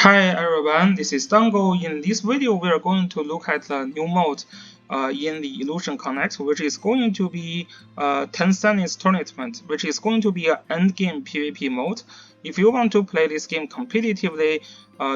Hi everyone, this is Dango. In this video, we are going to look at the new mode in the Illusion Connect, which is going to be 10 Sunny's Tournament, which is going to be an endgame PvP mode. If you want to play this game competitively,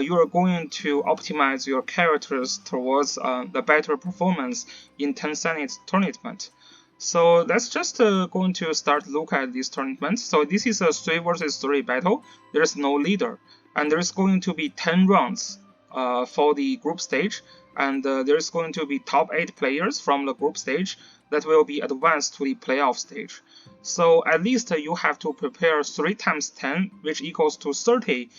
you are going to optimize your characters towards the better performance in 10 Sunny's Tournament. So let's just going to start look at this tournament. So this is a 3 versus 3 battle. There is no leader, and there is going to be 10 rounds for the group stage, and there is going to be top 8 players from the group stage that will be advanced to the playoff stage. So at least you have to prepare 3 times 10, which equals to 30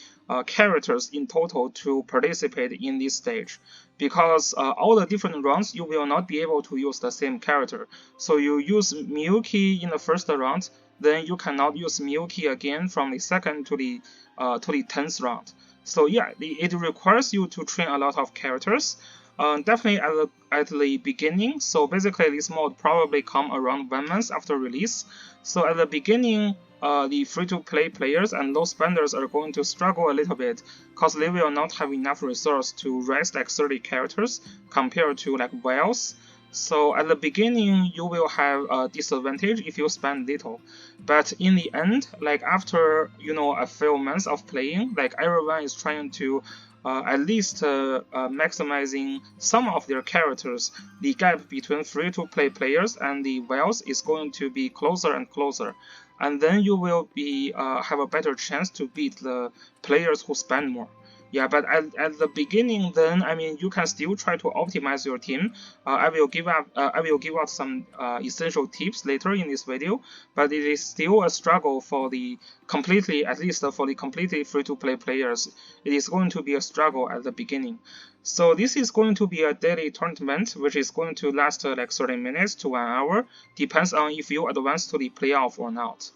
characters in total to participate in this stage, because all the different rounds you will not be able to use the same character. So you use Miyuki in the first round, then you cannot use Miyuki again from the second to the 10th round. So yeah, it requires you to train a lot of characters. Definitely at the beginning. So basically, this mode probably come around 1 month after release. So at the beginning, the free-to-play players and low spenders are going to struggle a little bit because they will not have enough resource to raise like 30 characters compared to like whales. So at the beginning, you will have a disadvantage if you spend little, but in the end, like after a few months of playing, like everyone is trying to at least maximizing some of their characters, the gap between free-to-play players and the whales is going to be closer and closer, and then you will be have a better chance to beat the players who spend more. Yeah, but at the beginning, then I mean you can still try to optimize your team. I will give out some essential tips later in this video, but it is still a struggle for the completely, at least for the completely free-to-play players. It is going to be a struggle at the beginning. So this is going to be a daily tournament, which is going to last like 30 minutes to 1 hour, depends on if you advance to the playoff or not.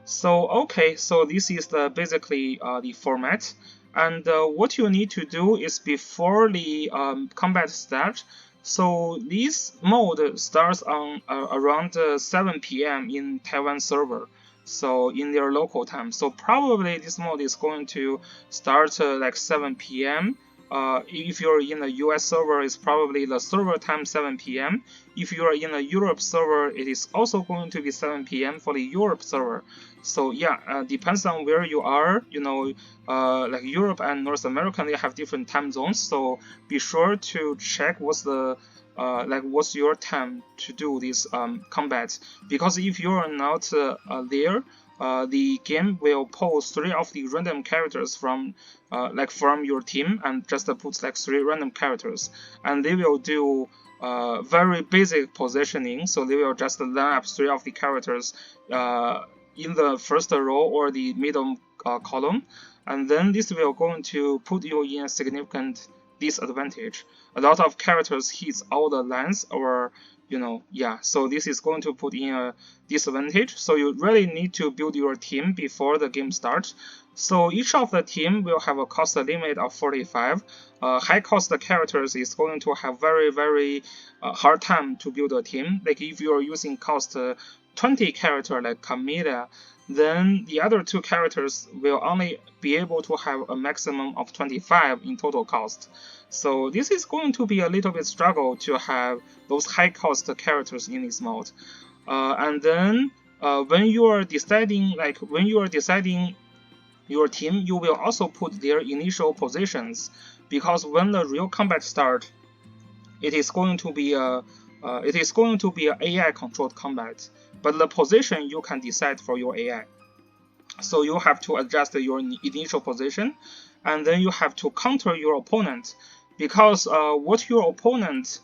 So okay, so this is basically the format, and what you need to do is before the combat starts. So this mode starts on around 7 p.m. in Taiwan server, so in their local time. So probably this mode is going to start like 7 p.m. If you're in the US server, it's probably the server time 7 p.m. If you are in the Europe server, it is also going to be 7 p.m. for the Europe server. So yeah, depends on where you are. Like Europe and North America, they have different time zones. So be sure to check what's your time to do this combat. Because if you are not there, the game will pull 3 of the random characters from your team and just put like 3 random characters, and they will do very basic positioning. So they will just line up 3 of the characters in the first row or the middle column, and then this will going to put you in a significant disadvantage. A lot of characters hits all the lines, or yeah, so this is going to put in a disadvantage. So you really need to build your team before the game starts. So each of the team will have a cost limit of 45. High cost characters is going to have very hard time to build a team. Like if you are using cost 20 character like Camellia, then the other 2 characters will only be able to have a maximum of 25 in total cost. So this is going to be a little bit struggle to have those high cost characters in this mode. And then when you are deciding your team, you will also put their initial positions, because when the real combat starts, it is going to be a AI controlled combat, but the position you can decide for your AI. So you have to adjust your initial position, and then you have to counter your opponent, because what your opponent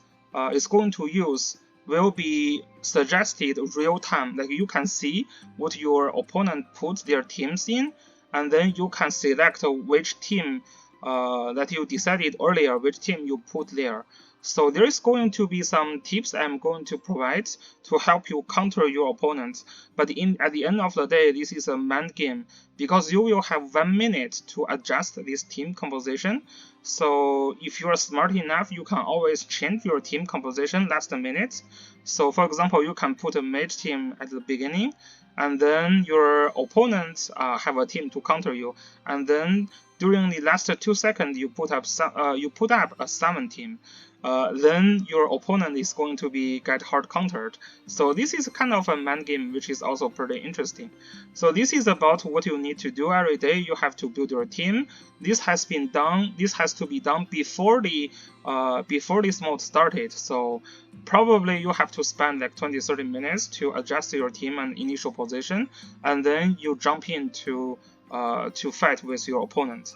is going to use will be suggested real time. Like you can see what your opponent puts their teams in, and then you can select which team that you decided earlier, which team you put there. So there is going to be some tips I'm going to provide to help you counter your opponent. But at the end of the day, this is a mind game, because you will have 1 minute to adjust this team composition. So if you are smart enough, you can always change your team composition last minute. So for example, you can put a mage team at the beginning, and then your opponents have a team to counter you, and then during the last 2 seconds you put up a summon team. Then your opponent is going to be get hard countered. So this is kind of a mind game which is also pretty interesting. So this is about what you need to do every day. You have to build your team. This has to be done before this mode started. So probably you have to spend like 20-30 minutes to adjust your team and initial position, and then you jump in to fight with your opponent.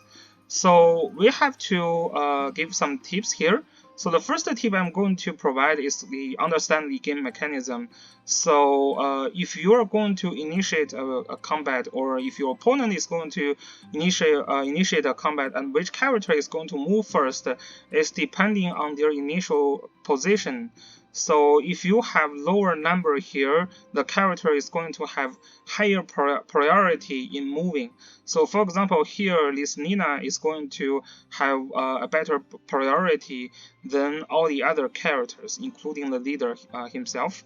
So we have to give some tips here. So the first tip I'm going to provide is the understand the game mechanism. So if you are going to initiate a combat, or if your opponent is going to initiate a combat, and which character is going to move first is depending on their initial position. So if you have lower number here, the character is going to have higher priority in moving. So for example, here this Nina is going to have a better priority than all the other characters, including the leader himself.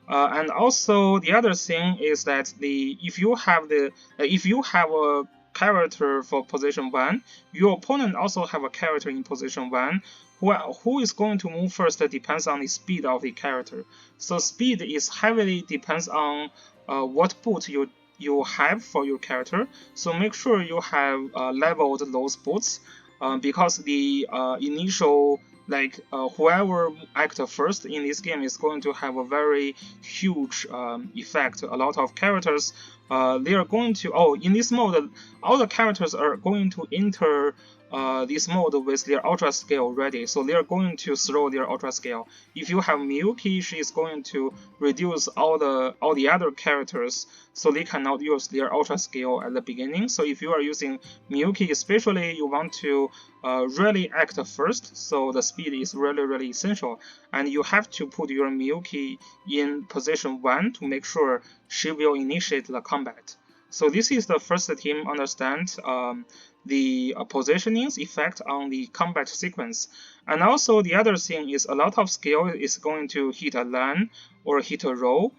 And also the other thing is that if you have a character for position 1, your opponent also have a character in position 1. Who is going to move first depends on the speed of the character. So speed is heavily depends on what boot you have for your character. So make sure you have leveled those boots, because the initial whoever acts first in this game is going to have a very huge effect. A lot of characters, they are going to in this mode, all the characters are going to enter this mode with their ultra scale ready, so they are going to throw their ultra scale. If you have Miyuki, she is going to reduce all the other characters, so they cannot use their ultra scale at the beginning. So if you are using Miyuki, especially, you want to really act first, so the speed is really essential, and you have to put your Miyuki in position 1 to make sure she will initiate the combat. So this is the first team, understand the positioning's effect on the combat sequence. And also the other thing is a lot of skill is going to hit a lane or hit a row.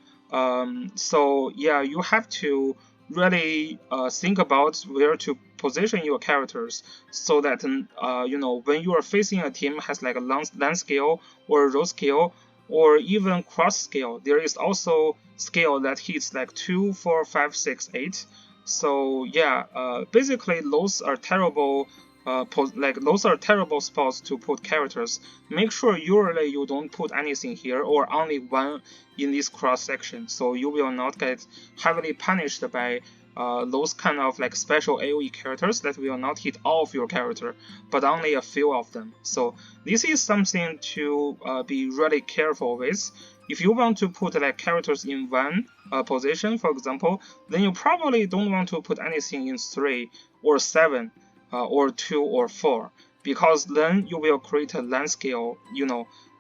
So yeah, you have to really think about where to position your characters, so that when you are facing a team has like a lane skill or row skill or even cross skill, there is also skill that hits like 2, 4, 5, 6, 8. So yeah, basically those are terrible. Those are terrible spots to put characters. Make sure usually you don't put anything here or only one in this cross section, so you will not get heavily punished by those kind of like special AoE characters that will not hit all of your character, but only a few of them. So this is something to be really careful with. If you want to put like characters in one position, for example, then you probably don't want to put anything in 3 or 7 or 2 or 4, because then you will create a lane scale,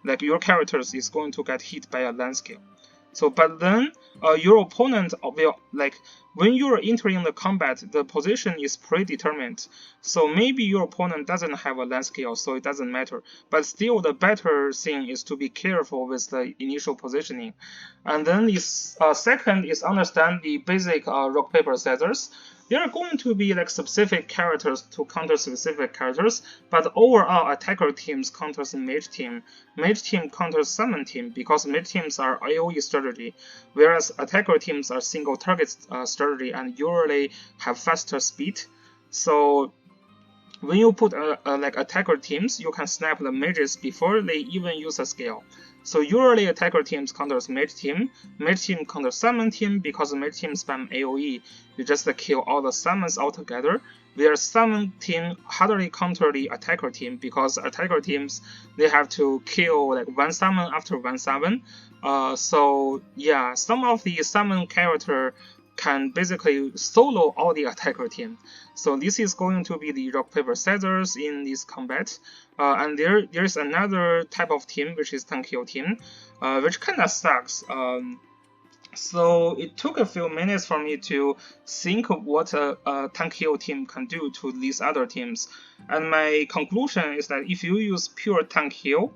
like your characters is going to get hit by a lane scale. So, but then your opponent will, like, when you're entering the combat, the position is predetermined. So maybe your opponent doesn't have a lane scale, so it doesn't matter. But still, the better thing is to be careful with the initial positioning. And then this second is understand the basic rock paper scissors. There are going to be like specific characters to counter specific characters, but overall attacker teams counters mage team. Mage team counters summon team, because mage teams are AoE strategy, whereas attacker teams are single target strategy and usually have faster speed. So when you put like attacker teams, you can snap the mages before they even use a skill. So usually attacker teams counters mage team counters summon team, because mage team spam AoE. You just kill all the summons altogether. Where summon team hardly counter the attacker team, because attacker teams, they have to kill like one summon after one summon. So yeah, some of the summon character can basically solo all the attacker team. So this is going to be the rock paper scissors in this combat. And there's another type of team, which is Tankyo team, which kind of sucks. So it took a few minutes for me to think of what a Tankyo team can do to these other teams. And my conclusion is that if you use pure Tankyo,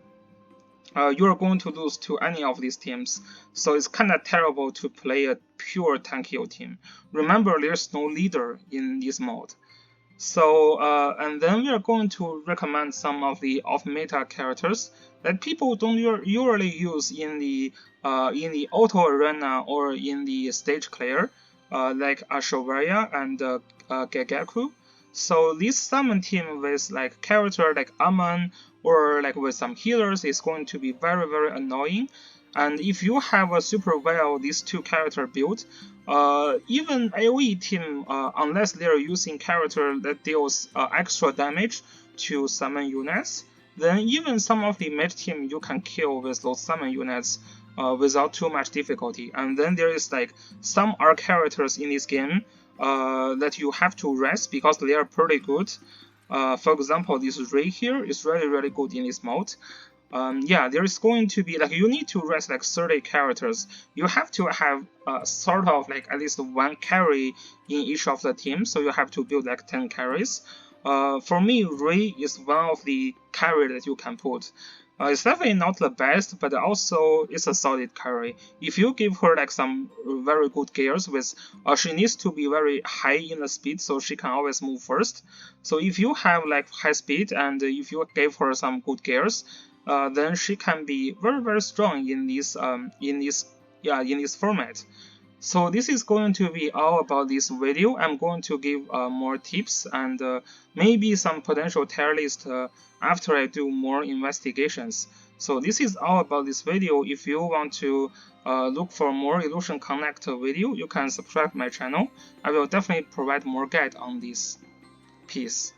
you're going to lose to any of these teams. So it's kind of terrible to play a pure tank heal team. Remember, there's no leader in this mode. So, and then we are going to recommend some of the off-meta characters that people don't usually use in the auto arena or in the stage clear, like Ashovarya and Gegaku. So this summon team with like character like Aman or like with some healers is going to be very annoying. And if you have a super well these two character build, even AoE team, unless they're using character that deals extra damage to summon units, then even some of the mid team you can kill with those summon units without too much difficulty. And then there is like some R characters in this game that you have to rest because they are pretty good. For example, this Ray here is really good in this mode. Yeah, there is going to be like you need to rest like 30 characters. You have to have sort of like at least one carry in each of the teams, so you have to build like 10 carries. For me, Ray is one of the carry that you can put. It's definitely not the best, but also it's a solid carry. If you give her like some very good gears with, she needs to be very high in the speed so she can always move first. So if you have like high speed and if you gave her some good gears, then she can be very strong in this format. So this is going to be all about this video. I'm going to give more tips and maybe some potential tier list after I do more investigations. So this is all about this video. If you want to look for more Illusion Connect video, you can subscribe my channel. I will definitely provide more guide on this piece.